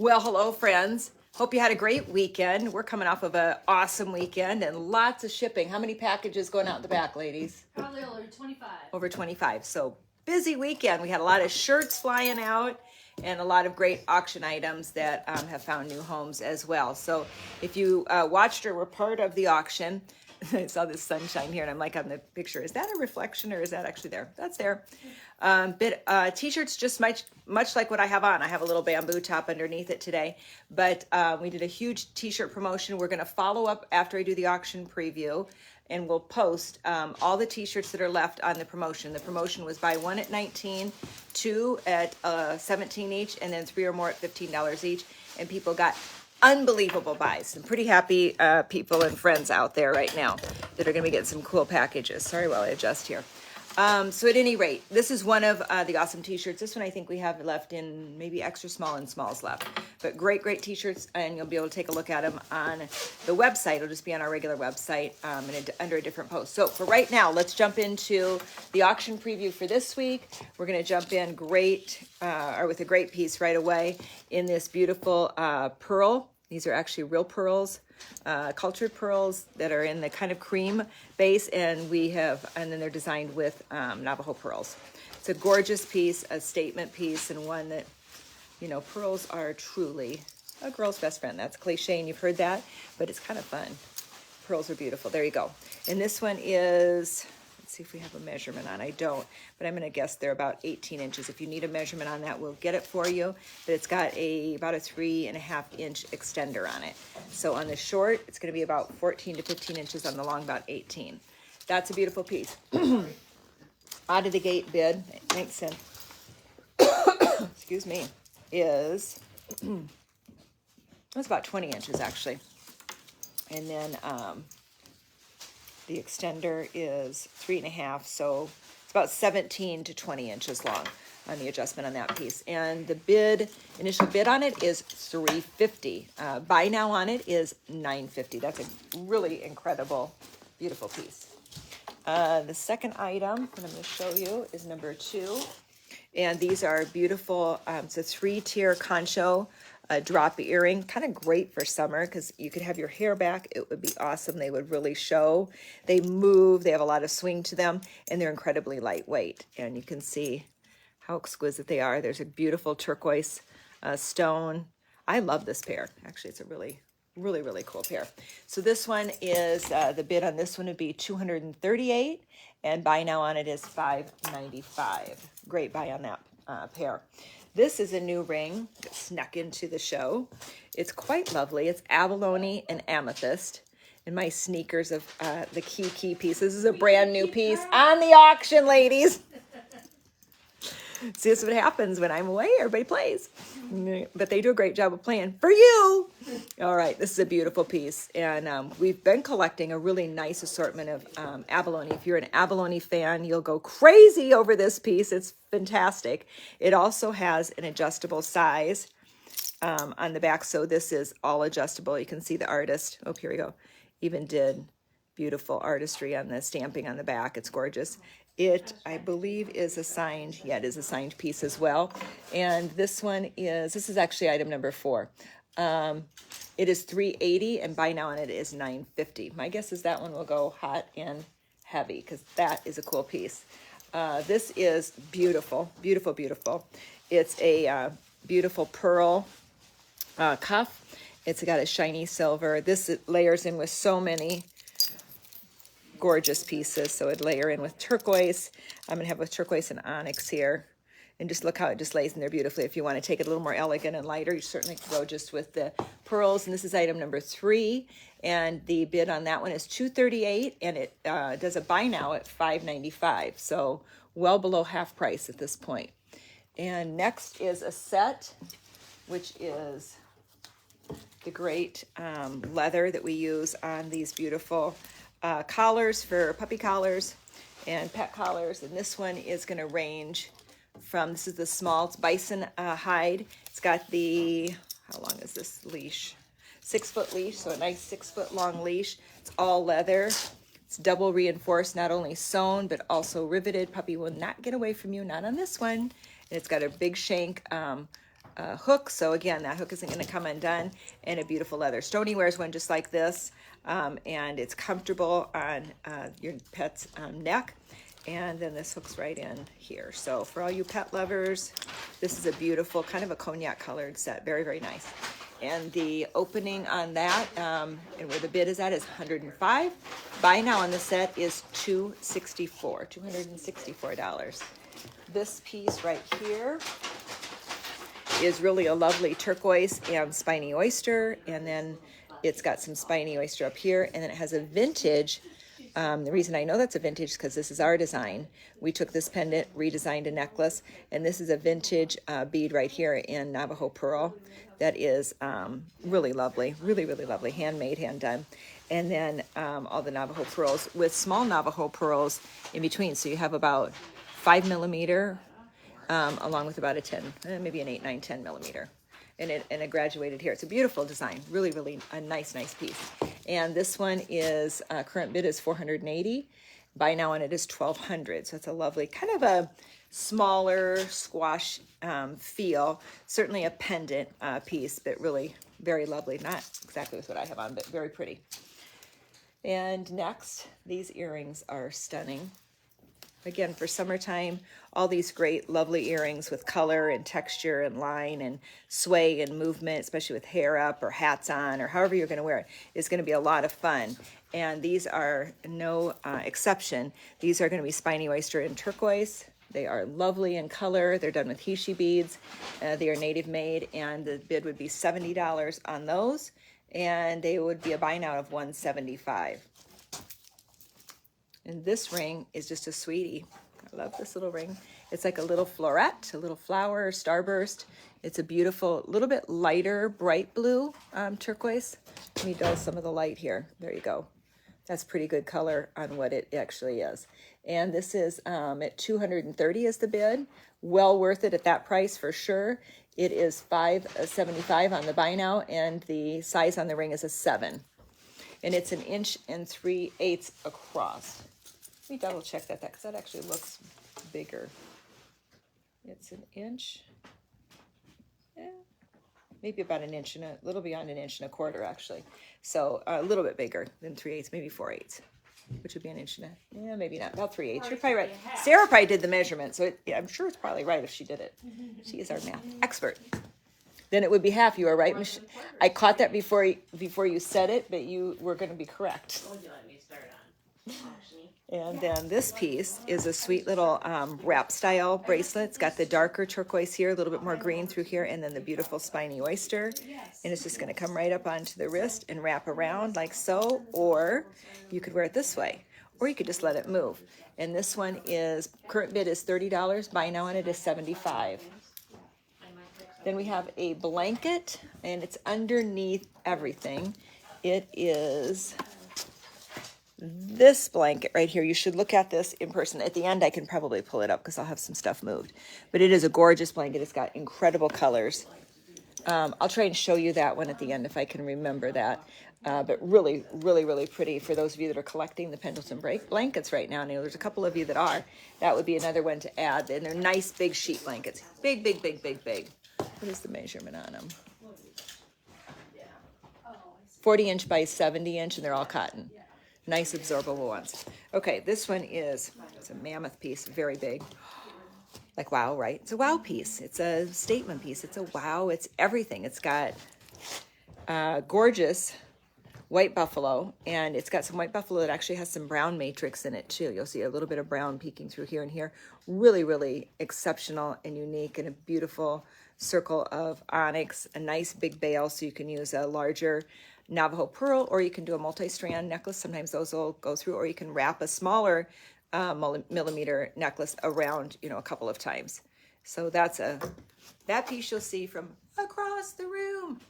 Well, hello, friends. Hope you had a great weekend. We're coming off of an awesome weekend and lots of shipping. How many packages going out the back, ladies? Probably over 25. Over 25. So busy weekend. We had a lot of shirts flying out and a lot of great auction items that have found new homes as well. So if you watched or were part of the auction, I saw this sunshine here and I'm like on the picture, is that a reflection or is that actually there? That's there. T-shirts just much like what I have on. I have a little bamboo top underneath it today, but we did a huge t-shirt promotion. We're going to follow up after I do the auction preview and we'll post all the t-shirts that are left on the promotion. The promotion was buy one at $19, two at $17 each, and then three or more at $15 each. And people got unbelievable buys. Some pretty happy people and friends out there right now that are going to be getting some cool packages. Sorry while I adjust here. So at any rate, this is one of the awesome t-shirts. This one I think we have left in maybe extra small and smalls left. But great t-shirts, and you'll be able to take a look at them on the website. It'll just be on our regular website under a different post. So for right now, let's jump into the auction preview for this week. We're going to jump in with a great piece right away in this beautiful pearl. These are actually real pearls, cultured pearls that are in the kind of cream base, and then they're designed with Navajo pearls. It's a gorgeous piece, a statement piece, and one that, you know, pearls are truly a girl's best friend. That's cliche, and you've heard that, but it's kind of fun. Pearls are beautiful. There you go. And this one is, let's see if we have a measurement on. I don't, but I'm going to guess they're about 18 inches. If you need a measurement on that, we'll get it for you. But it's got about a 3.5 inch extender on it. So on the short, it's going to be about 14 to 15 inches. On the long, about 18. That's a beautiful piece. Out of the gate bid, thanks, Sid. Excuse me, is, that's about 20 inches actually. And then, the extender is 3.5, so it's about 17 to 20 inches long on the adjustment on that piece. And the initial bid on it is $350. Buy now on it is $950. That's a really incredible, beautiful piece. The second item that I'm going to show you is number 2. And these are beautiful. It's a 3-tier Concho drop earring, kind of great for summer because you could have your hair back. It would be awesome. They would really show. They move. They have a lot of swing to them, and they're incredibly lightweight. And you can see how exquisite they are. There's a beautiful turquoise stone. I love this pair. Actually, it's a really cool pair. So this one is, the bid on this one would be $238, and buy now on it is $595. Great buy on that pair. This is a new ring that snuck into the show. It's quite lovely. It's abalone and amethyst. And my sneakers of the key piece. This is a brand new piece on the auction, ladies. See, this is what happens when I'm away. Everybody plays. But they do a great job of playing for you. All right, this is a beautiful piece. And we've been collecting a really nice assortment of abalone. If you're an abalone fan, you'll go crazy over this piece. It's fantastic. It also has an adjustable size on the back. So this is all adjustable. You can see the artist. Oh, here we go. Even did beautiful artistry on the stamping on the back. It's gorgeous. It, I believe, is a signed, it is a signed piece as well. And this is actually item number 4. It is $380, and buy now on it is $950. My guess is that one will go hot and heavy because that is a cool piece. This is beautiful. It's a beautiful pearl cuff. It's got a shiny silver. This layers in with so many gorgeous pieces. So it'd layer in with turquoise. I'm going to have with turquoise and onyx here. And just look how it just lays in there beautifully. If you want to take it a little more elegant and lighter, you certainly can go just with the pearls. And this is item number 3. And the bid on that one is $238. And it does a buy now at $595. So well below half price at this point. And next is a set, which is the great leather that we use on these beautiful collars for puppy collars and pet collars. And this one is going to range from, this is the small, it's bison hide. It's got the, how long is this leash? 6-foot leash, so a nice 6-foot long leash. It's all leather. It's double reinforced, not only sewn, but also riveted. Puppy will not get away from you, not on this one. And it's got a big shank hook. So again, that hook isn't going to come undone, and a beautiful leather. Stony wears one just like this, and it's comfortable on your pet's neck. And then this hooks right in here. So for all you pet lovers, this is a beautiful, kind of a cognac colored set. Very, very nice. And the opening on that, and where the bid is at, is $105. Buy now on the set is $264. This piece right here is really a lovely turquoise and spiny oyster. And then it's got some spiny oyster up here. And then it has a vintage. The reason I know that's a vintage is because this is our design. We took this pendant, redesigned a necklace, and this is a vintage bead right here in Navajo Pearl that is really lovely, really, really lovely, handmade, hand done. And then all the Navajo pearls with small Navajo pearls in between. So you have about 5 millimeter along with about a 10, maybe an 8, 9, 10 millimeter. And a graduated here. It's a beautiful design, really, really a nice piece. And this one is, current bid is $480. Buy now on it is $1,200. So it's a lovely, kind of a smaller squash feel. Certainly a pendant piece, but really very lovely. Not exactly with what I have on, but very pretty. And next, these earrings are stunning. Again, for summertime, all these great, lovely earrings with color and texture and line and sway and movement, especially with hair up or hats on or however you're going to wear it, is going to be a lot of fun. And these are no exception. These are going to be spiny oyster and turquoise. They are lovely in color. They're done with Hishi beads. They are native made, and the bid would be $70 on those. And they would be a buy now of $175. And this ring is just a sweetie. I love this little ring. It's like a little floret, a little flower, starburst. It's a beautiful, little bit lighter, bright blue turquoise. Let me dull some of the light here. There you go. That's pretty good color on what it actually is. And this is at $230 is the bid. Well worth it at that price for sure. It is $575 on the buy now, and the size on the ring is a 7. And it's 1 3/8 inches across. Let me double check that because that actually looks bigger. It's 1 inch, maybe about 1 inch and a little beyond 1 1/4 inches actually. So a little bit bigger than 3/8, maybe 4/8, which would be 1 inch and maybe not, about 3/8. You're probably right. Sarah probably did the measurement, so I'm sure it's probably right if she did it. She is our math expert. Then it would be half. You are right, Michelle. I caught that before you said it, but you were going to be correct. And then this piece is a sweet little wrap style bracelet. It's got the darker turquoise here, a little bit more green through here, and then the beautiful spiny oyster. And it's just going to come right up onto the wrist and wrap around like so, or you could wear it this way, or you could just let it move. And this one is, current bid is $30. Buy now on it is $75. Then we have a blanket, and it's underneath everything. It is this blanket right here. You should look at this in person. At the end, I can probably pull it up because I'll have some stuff moved. But it is a gorgeous blanket. It's got incredible colors. I'll try and show you that one at the end if I can remember that. But really, really, really pretty for those of you that are collecting the Pendleton blankets right now. And there's a couple of you that are. That would be another one to add. And they're nice big sheet blankets. Big, big, big, big, big. What is the measurement on them? 40 inch by 70 inch, and they're all cotton. Nice absorbable ones. Okay, this one it's a mammoth piece, very big. Like wow, right? It's a wow piece. It's a statement piece. It's a wow. It's everything. It's got gorgeous white buffalo, and it's got some white buffalo that actually has some brown matrix in it too. You'll see a little bit of brown peeking through here and here. Really, really exceptional and unique, and a beautiful circle of onyx, a nice big bail, so you can use a larger Navajo pearl, or you can do a multi-strand necklace. Sometimes those will go through, or you can wrap a smaller millimeter necklace around, a couple of times. So that piece you'll see from across the room.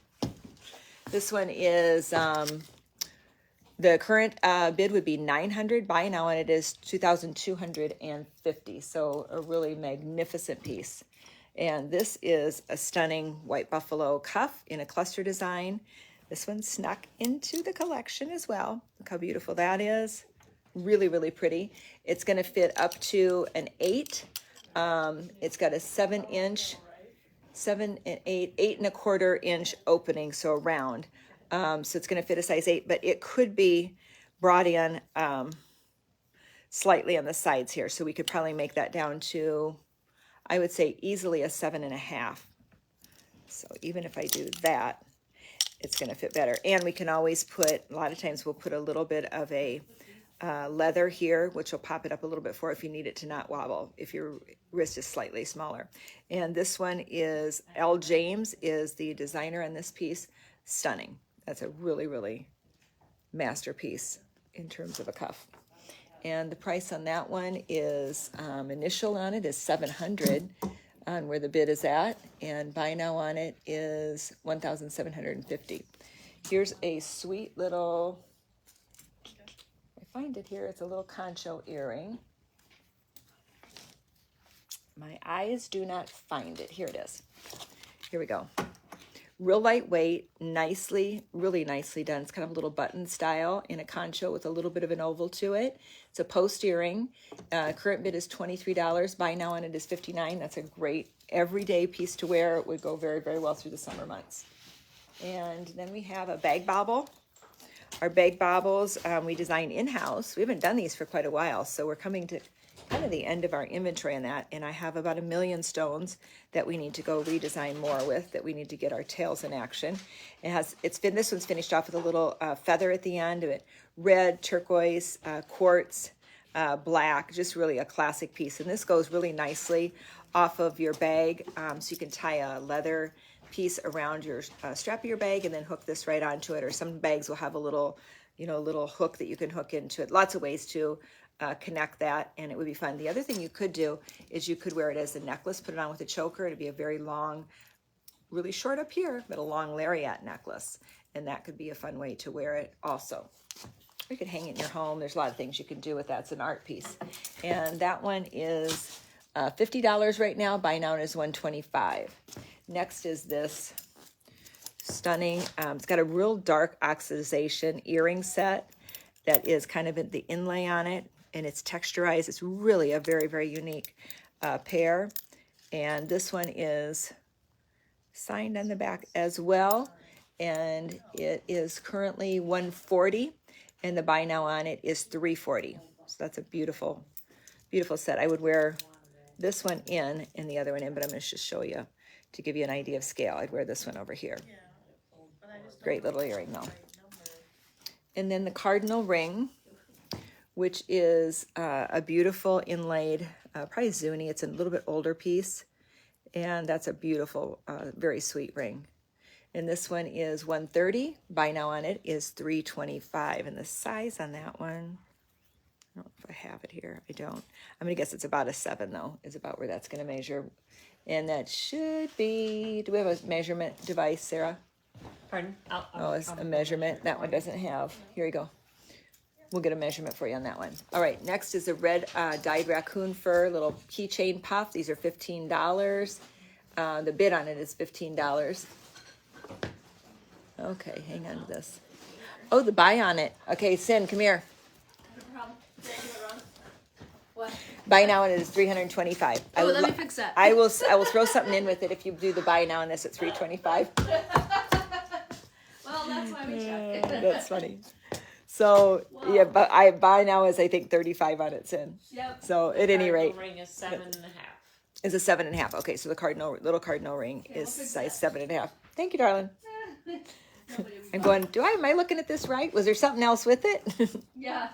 This one is the current bid would be $900. Buy now, and it is $2,250. So a really magnificent piece. And this is a stunning white buffalo cuff in a cluster design. This one snuck into the collection as well. Look how beautiful that is. Really, really pretty. It's going to fit up to an 8. It's got a 7-inch 7 and 8, 8.25-inch opening, so round. So it's going to fit a size 8, but it could be brought in slightly on the sides here. So we could probably make that down to, I would say, easily a 7.5. So even if I do that, it's going to fit better. And we can always put, a lot of times we'll put a little bit of a leather here, which will pop it up a little bit for if you need it to not wobble, if your wrist is slightly smaller. And this one is, L. James is the designer on this piece. Stunning. That's a really, really masterpiece in terms of a cuff. And the price on that one is, initial on it is $700 on where the bid is at, and buy now on it is $1,750. Here's a sweet little, I find it here, it's a little Concho earring. My eyes do not find it. Here it is. Here we go. Real lightweight, nicely, really nicely done. It's kind of a little button style in a Concho with a little bit of an oval to it. It's a post earring. Current bid is $23. Buy now on it is $59. That's a great everyday piece to wear. It would go very, very well through the summer months. And then we have a bag bobble. Our bag bobbles we design in-house. We haven't done these for quite a while, so we're coming to kind of the end of our inventory on that, and I have about 1 million stones that we need to go redesign more with, that we need to get our tails in action. This one's finished off with a little feather at the end of it, red, turquoise, quartz, black, just really a classic piece. And this goes really nicely off of your bag, so you can tie a leather piece around your strap of your bag and then hook this right onto it. Or some bags will have a little, little hook that you can hook into it. Lots of ways to connect that, and it would be fun. The other thing you could do is you could wear it as a necklace, put it on with a choker. It'd be a very long, really short up here, but a long lariat necklace, and that could be a fun way to wear it also. You could hang it in your home. There's a lot of things you can do with that. It's an art piece. And that one is $50 right now. Buy now is $125. Next is this stunning, it's got a real dark oxidization earring set that is kind of the inlay on it, and it's texturized. It's really a very, very unique pair. And this one is signed on the back as well, and it is currently $140, and the buy now on it is $340. So that's a beautiful, beautiful set. I would wear this one in and the other one in, but I'm going to just show you to give you an idea of scale. I'd wear this one over here. Great little earring though. And then the Cardinal Ring, which is a beautiful inlaid, probably Zuni. It's a little bit older piece, and that's a beautiful, very sweet ring. And this one is $130. Buy now on it is $325. And the size on that one, I don't know if I have it here. I don't. I'm going to guess it's about a 7, though, is about where that's going to measure. And that should be, do we have a measurement device, Sarah? Pardon? It's a measurement. That one doesn't have. Here you go. We'll get a measurement for you on that one. All right, next is a red dyed raccoon fur little keychain puff. These are $15. The bid on it is $15. Okay, hang on to this. Oh, the buy on it. Okay, Sin, come here. No problem. What? Buy now on it is $325. Oh, let me fix that. I will throw something in with it if you do the buy now on this at $325. Well, that's why we checked. That's funny. So wow. Yeah, but I buy now is I think $35 on it, Sin. Yep. So at any rate, ring is 7.5. Is a 7.5. Okay, so the little cardinal ring is size 7.5. Thank you, darling. I'm going. Am I looking at this right? Was there something else with it? Yeah.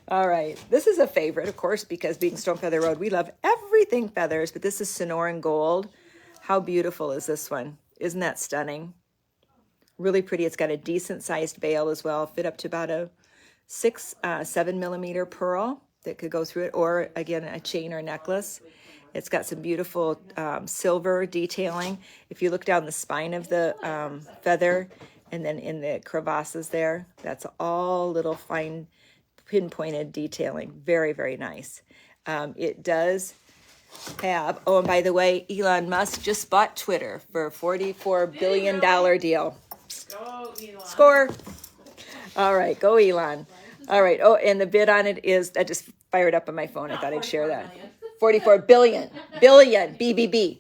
All right. This is a favorite, of course, because being Stone Feather Road, we love everything feathers. But this is Sonoran Gold. How beautiful is this one? Isn't that stunning? Really pretty. It's got a decent sized bail as well. Fit up to about a 7 millimeter pearl that could go through it, or again a chain or necklace. It's got some beautiful silver detailing. If you look down the spine of the feather and then in the crevasses there, that's all little fine pinpointed detailing. Very, very nice. It does have, oh, and by the way, Elon Musk just bought Twitter for a $44 billion deal. Go, Elon. Score. All right, go Elon. All right. Oh, and the bid on it is, that just fired up on my phone. I thought I'd share that. 44 billion, BBB.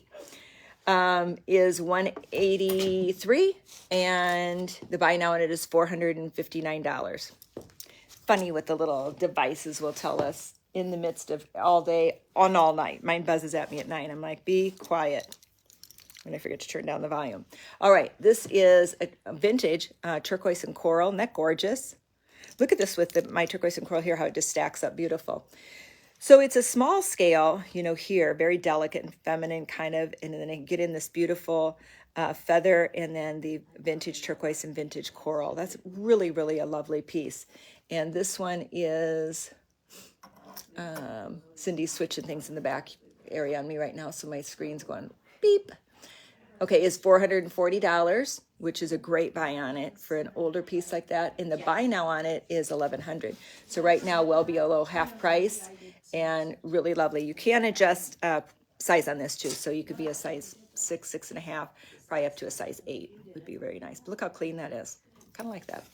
is $183, and the buy now on it is $459. Funny what the little devices will tell us in the midst of all day on all night. Mine buzzes at me at night. I'm like, be quiet. And I forget to turn down the volume. All right, this is a vintage turquoise and coral. Isn't that gorgeous? Look at this with my turquoise and coral here, how it just stacks up beautiful. So it's a small scale, you know, here, very delicate and feminine kind of, and then I get in this beautiful feather and then the vintage turquoise and vintage coral. That's really, really a lovely piece. And this one is, Cindy's switching things in the back area on me right now, so my screen's going beep. Okay, is $440, which is a great buy on it for an older piece like that. And the buy now on it is $1,100. So right now, well below half price and really lovely. You can adjust size on this too. So you could be a size 6, 6.5, probably up to a size 8 would be very nice. But look how clean that is. Kind of like that.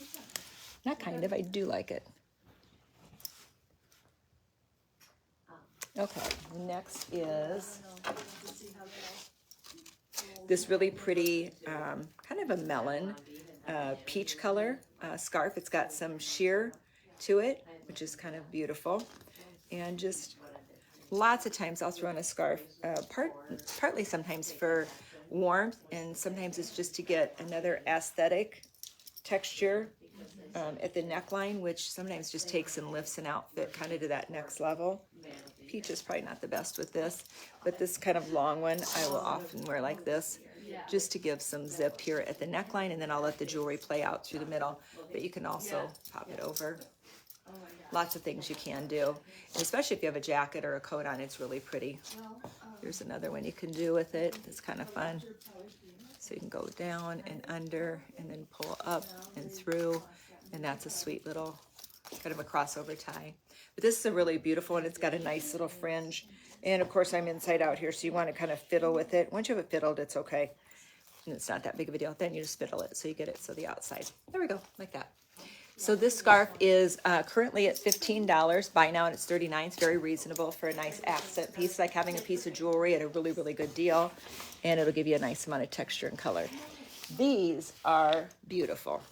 Not kind of, I do like it. Okay, next is this really pretty, kind of a melon, peach color scarf. It's got some sheer to it, which is kind of beautiful. And just lots of times I'll throw on a scarf, partly sometimes for warmth, and sometimes it's just to get another aesthetic texture at the neckline, which sometimes just takes and lifts an outfit kind of to that next level. Peach is probably not the best with this, but this kind of long one I will often wear like this, just to give some zip here at the neckline, and then I'll let the jewelry play out through the middle, but you can also pop it over. Lots of things you can do, and especially if you have a jacket or a coat on, it's really pretty. Here's another one you can do with it. It's kind of fun. So you can go down and under and then pull up and through, and that's a sweet little kind of a crossover tie. But this is a really beautiful one. It's got a nice little fringe, and of course I'm inside out here, so you want to kind of fiddle with it. Once you have it fiddled, it's okay, and it's not that big of a deal. Then you just fiddle it so you get it so the outside. There we go, like that. So this scarf is currently at $15. Buy now and it's $39. It's very reasonable for a nice accent piece. It's like having a piece of jewelry at a really, really good deal, and it'll give you a nice amount of texture and color. These are beautiful.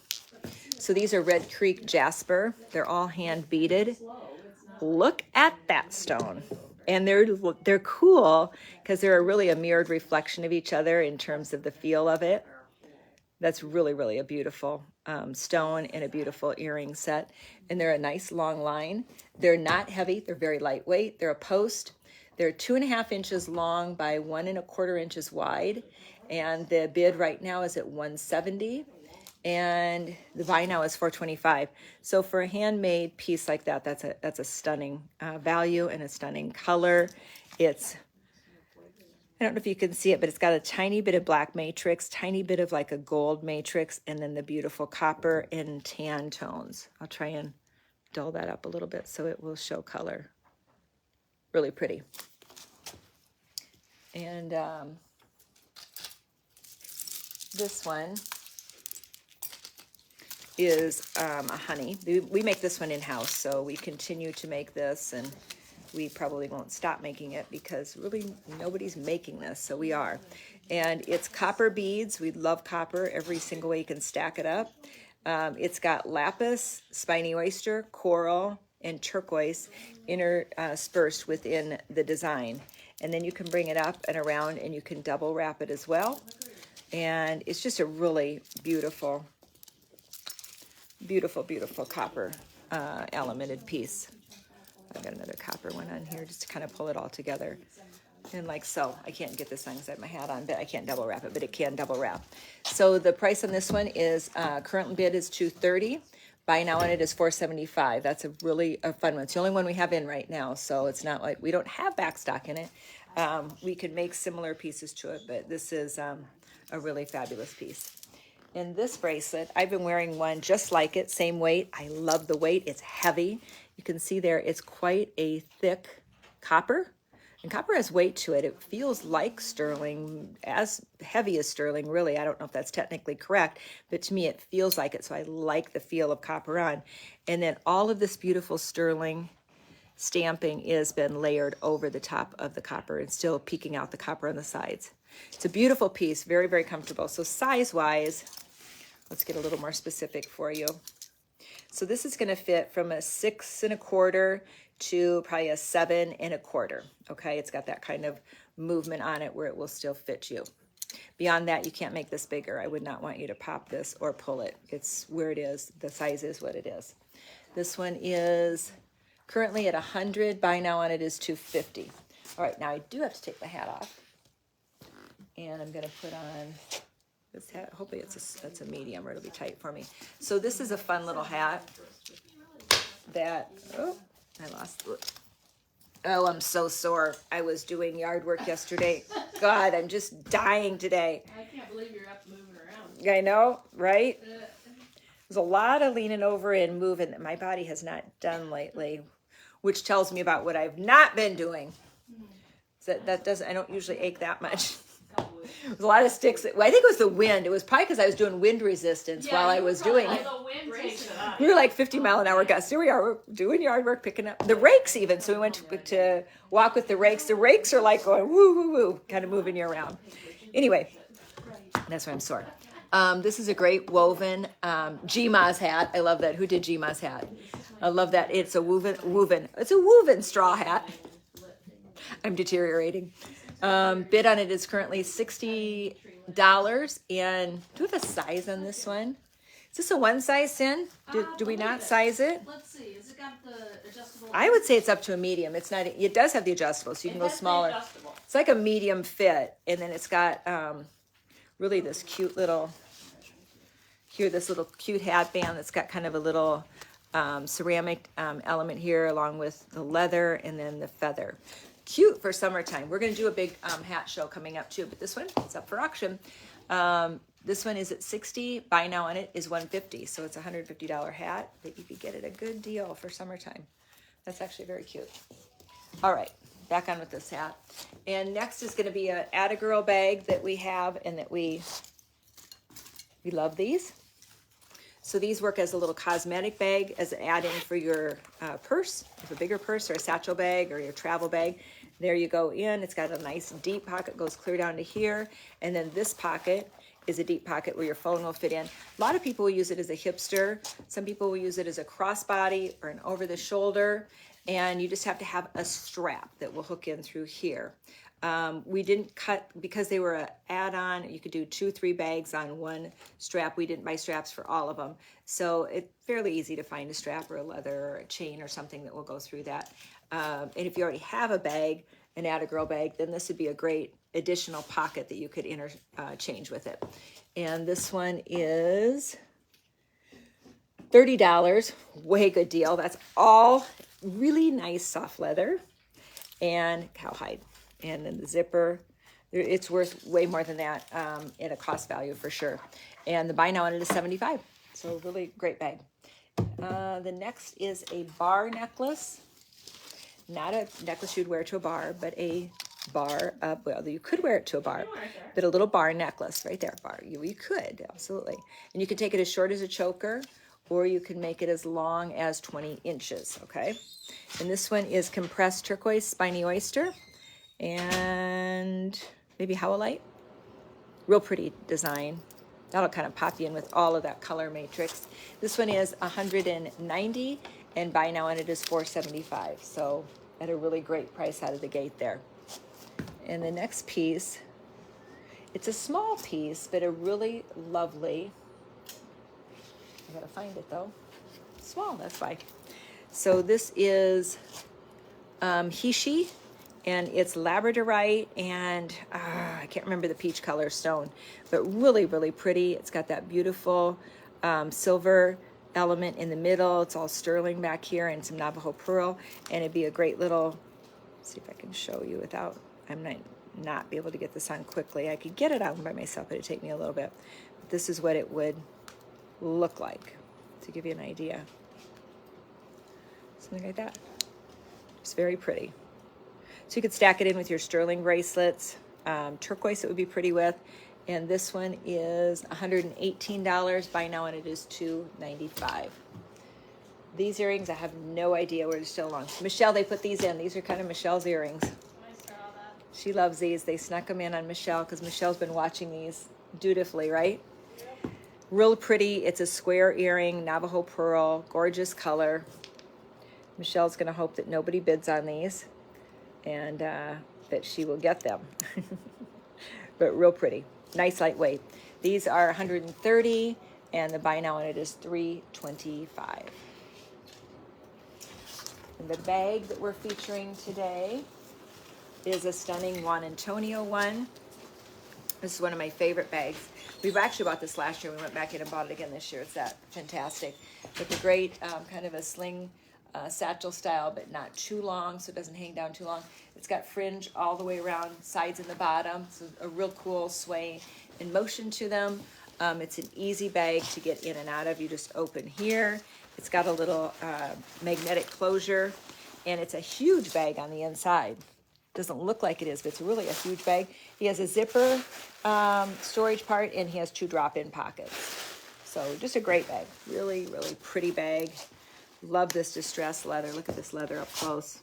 So these are Red Creek Jasper. They're all hand beaded. Look at that stone. And they're cool because they're really a mirrored reflection of each other in terms of the feel of it. That's really, really a beautiful stone and a beautiful earring set. And they're a nice long line. They're not heavy. They're very lightweight. They're a post. They're 2.5 inches long by 1.25 inches wide. And the bid right now is at $170. And the buy now is $425. So for a handmade piece like that, that's a stunning value and a stunning color. I don't know if you can see it, but it's got a tiny bit of black matrix, tiny bit of like a gold matrix, and then the beautiful copper and tan tones. I'll try and dull that up a little bit so it will show color. Really pretty. And this one is a honey. We make this one in-house, so we continue to make this, and we probably won't stop making it because really nobody's making this, so we are. And it's copper beads. We love copper every single way you can stack it up. It's got lapis, spiny oyster, coral, and turquoise interspersed within the design. And then you can bring it up and around, and you can double wrap it as well. And it's just a really beautiful, beautiful, beautiful copper elemented piece. I've got another copper one on here just to kind of pull it all together. And like so, I can't get this on because I have my hat on, but I can't double wrap it, but it can double wrap. So the price on this one is, current bid is $230. Buy now on it is $475. That's a really fun one. It's the only one we have in right now, so it's not like we don't have back stock in it. We could make similar pieces to it, but this is a really fabulous piece. And this bracelet, I've been wearing one just like it, same weight. I love the weight. It's heavy. You can see there it's quite a thick copper. And copper has weight to it. It feels like sterling, as heavy as sterling, really. I don't know if that's technically correct, but to me it feels like it, so I like the feel of copper on. And then all of this beautiful sterling stamping has been layered over the top of the copper and still peeking out the copper on the sides. It's a beautiful piece, very, very comfortable. So size-wise, let's get a little more specific for you. So this is going to fit from a 6 1/4 to probably a 7 1/4. Okay, it's got that kind of movement on it where it will still fit you. Beyond that, you can't make this bigger. I would not want you to pop this or pull it. It's where it is. The size is what it is. This one is currently at 100. Buy now on it is $250. All right, now I do have to take my hat off. And I'm going to put on this hat. Hopefully it's a medium or it'll be tight for me. So this is a fun little hat that, oh, I lost. Oh, I'm so sore. I was doing yard work yesterday. God, I'm just dying today. I can't believe you're up moving around. I know, right? There's a lot of leaning over and moving that my body has not done lately, which tells me about what I've not been doing. So that doesn't, I don't usually ache that much. There's a lot of sticks. Well, I think it was the wind. It was probably because I was doing wind resistance while I was doing it. The wind takes it up. We were like 50-mile-an-hour gusts. Here we are, we're doing yard work, picking up the rakes even. So we went to walk with the rakes. The rakes are like going woo, woo, woo, kind of moving you around. Anyway, that's why I'm sore. This is a great woven G-Ma's hat. I love that. Who did G-Ma's hat? I love that. It's a woven. It's a woven straw hat. I'm deteriorating. Bid on it is currently $60. And do we have a size on this one? Is this a one size, Sin? Do we not size it? Let's see. Has it got the adjustable? I would say it's up to a medium. It's not. It does have the adjustable, so you can go smaller. It's like a medium fit, and then it's got really this cute little. Here, this little cute hat band that's got kind of a little ceramic element here, along with the leather and then the feather. Cute for summertime. We're going to do a big hat show coming up too, but this one is up for auction. This one is at $60. Buy now on it is $150, so it's a $150 hat that you could get at a good deal for summertime. That's actually very cute. All right, back on with this hat. And next is going to be an Atta-Girl bag that we have, and that we love these. So these work as a little cosmetic bag, as an add-in for your purse, if a bigger purse or a satchel bag or your travel bag. There you go in. It's got a nice deep pocket, goes clear down to here. And then this pocket is a deep pocket where your phone will fit in. A lot of people will use it as a hipster. Some people will use it as a crossbody or an over-the-shoulder. And you just have to have a strap that will hook in through here. We didn't cut, because they were an add-on, you could do 2-3 bags on one strap. We didn't buy straps for all of them. So it's fairly easy to find a strap or a leather or a chain or something that will go through that. And if you already have a bag, an Atta-Girl bag, then this would be a great additional pocket that you could interchange with it. And this one is $30, way good deal. That's all really nice soft leather and cowhide. And then the zipper, it's worth way more than that in a cost value for sure. And the buy now on it is $75. So really great bag. The next is a bar necklace. Not a necklace you'd wear to a bar, but a bar, well, you could wear it to a bar, but a little bar necklace right there, bar. You could, absolutely. And you could take it as short as a choker, or you can make it as long as 20 inches, okay? And this one is compressed turquoise spiny oyster and maybe howlite. Real pretty design. That'll kind of pop you in with all of that color matrix. This one is $190, and buy now on it is $475. So at a really great price out of the gate there. And the next piece, it's a small piece, but a really lovely, I gotta find it though. Small, that's why. So this is Hishi, and it's Labradorite, and I can't remember the peach color stone, but really, really pretty. It's got that beautiful silver element in the middle. It's all sterling back here and some Navajo pearl, and it'd be a great little, let's see if I can show you without, I might not be able to get this on quickly. I could get it on by myself, but it'd take me a little bit. But this is what it would look like, to give you an idea. Something like that. It's very pretty. So you could stack it in with your sterling bracelets. Turquoise it would be pretty with. And this one is $118. Buy now, and it is $295. These earrings, I have no idea where they're still on. Michelle, they put these in. These are kind of Michelle's earrings. I saw that. She loves these. They snuck them in on Michelle because Michelle's been watching these dutifully, right? Real pretty. It's a square earring, Navajo pearl, gorgeous color. Michelle's going to hope that nobody bids on these and that she will get them. But real pretty. Nice lightweight. These are 130 and the buy now on it is $325. And the bag that we're featuring today is a stunning Juan Antonio one. This is one of my favorite bags. We've actually bought this last year. We went back in and bought it again this year. It's that fantastic. With the great kind of a sling satchel style, but not too long, so it doesn't hang down too long. It's got fringe all the way around, sides and the bottom. So a real cool sway and motion to them. It's an easy bag to get in and out of. You just open here. It's got a little magnetic closure, and it's a huge bag on the inside. Doesn't look like it is, but it's really a huge bag. He has a zipper storage part, and he has 2 drop-in pockets. So just a great bag. Really, really pretty bag. Love this distressed leather. Look at this leather up close.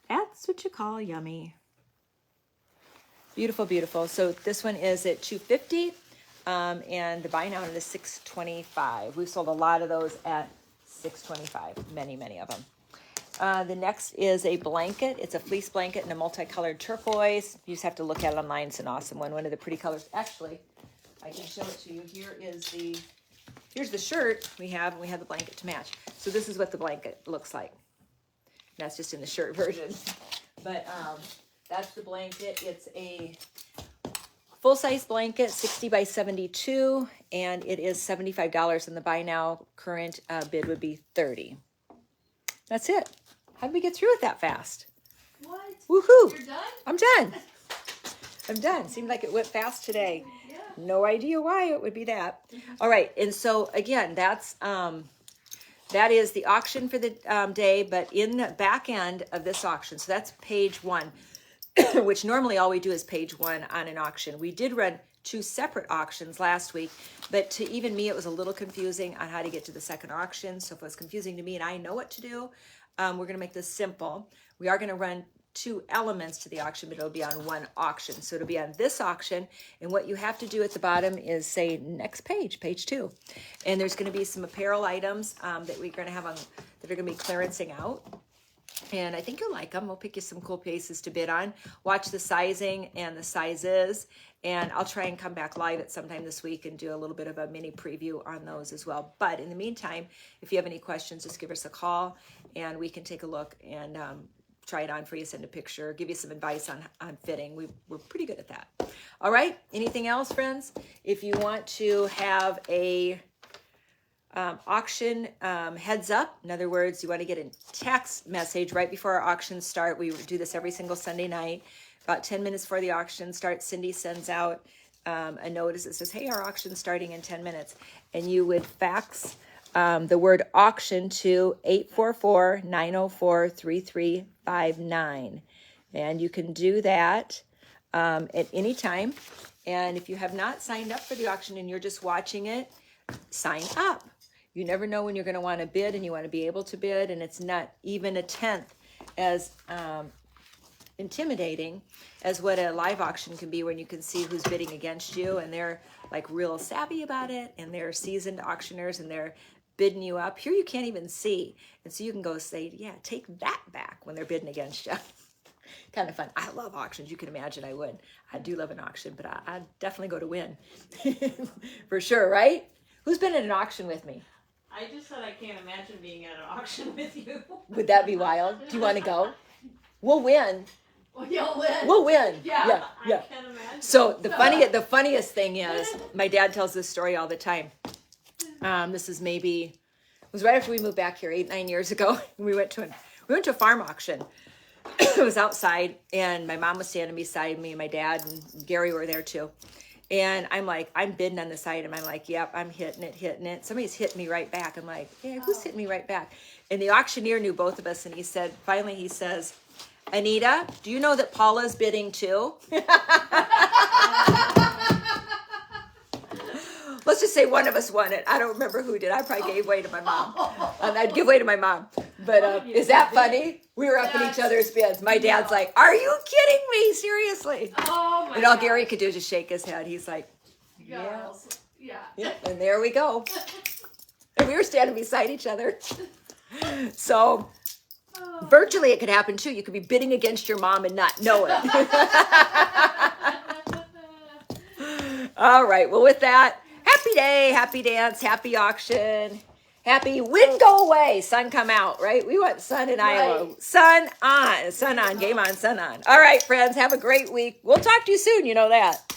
That's what you call yummy. Beautiful, beautiful. So this one is at $250, and the buy now is $625. We've sold a lot of those at $625. Many, many of them. The next is a blanket. It's a fleece blanket in a multicolored turquoise. You just have to look at it online. It's an awesome one. One of the pretty colors. Actually, I can show it to you. Here's the shirt we have, and we have the blanket to match. So this is what the blanket looks like. That's just in the shirt version. But that's the blanket. It's a full-size blanket, 60 by 72, and it is $75. And the buy now current bid would be $30. That's it. How did we get through it that fast? What? Woohoo! You're done? I'm done. I'm done. Seemed like it went fast today. Yeah. No idea why it would be that. All right, and so again, that is the auction for the day, but in the back end of this auction, so that's page 1, which normally all we do is page 1 on an auction. We did run 2 separate auctions last week, but to even me, it was a little confusing on how to get to the second auction. So if it was confusing to me and I know what to do, we're going to make this simple. We are going to run 2 elements to the auction, but it'll be on 1 auction. So it'll be on this auction, and what you have to do at the bottom is say next page, page 2. And there's going to be some apparel items that we're going to have on that are going to be clearancing out. And I think you'll like them. We'll pick you some cool pieces to bid on. Watch the sizing and the sizes. And I'll try and come back live at sometime this week and do a little bit of a mini preview on those as well. But in the meantime, if you have any questions, just give us a call and we can take a look and try it on for you, send a picture, give you some advice on fitting. We're pretty good at that. All right. Anything else, friends? If you want to have a auction heads up, in other words, you want to get a text message right before our auctions start. We do this every single Sunday night. About 10 minutes before the auction starts, Cindy sends out a notice that says, hey, our auction's starting in 10 minutes. And you would fax the word auction to 844-904-3359. And you can do that at any time. And if you have not signed up for the auction and you're just watching it, sign up. You never know when you're going to want to bid, and you want to be able to bid, and it's not even a tenth as intimidating as what a live auction can be, when you can see who's bidding against you, and they're like real savvy about it, and they're seasoned auctioneers, and they're bidding you up. Here you can't even see, and so you can go say, yeah, take that back when they're bidding against you. Kind of fun. I love auctions. You can imagine I would. I do love an auction, but I'd definitely go to win. For sure, right? Who's been at an auction with me? I just said I can't imagine being at an auction with you. Would that be wild? Do you want to go? We'll win. Well, you'll win. We'll win. Yeah. Yeah. I can imagine. So the funniest thing is, my dad tells this story all the time. This is it was right after we moved back here 8-9 years ago. We went to a farm auction. It was outside, and my mom was standing beside me, and my dad and Gary were there too. And I'm like, I'm bidding on this item. I'm like, yep, I'm hitting it. Somebody's hitting me right back. I'm like, yeah, who's hitting me right back? And the auctioneer knew both of us, and he says, Anita, do you know that Paula's bidding too? Let's just say one of us won it. I don't remember who did. I probably gave way to my mom. I'd give way to my mom. But is that funny? We were up in each other's beds. My dad's like, "Are you kidding me? Seriously?" Oh my And all gosh. Gary could do is just shake his head. He's like, "Yeah." Girls. Yeah. Yep, and there we go. And we were standing beside each other. So virtually it could happen too. You could be bidding against your mom and not know it. All right. Well, with that, happy day, happy dance, happy auction, happy wind go away, sun come out, right? We want sun in Iowa. Sun on, game on, sun on. All right, friends, have a great week. We'll talk to you soon. You know that.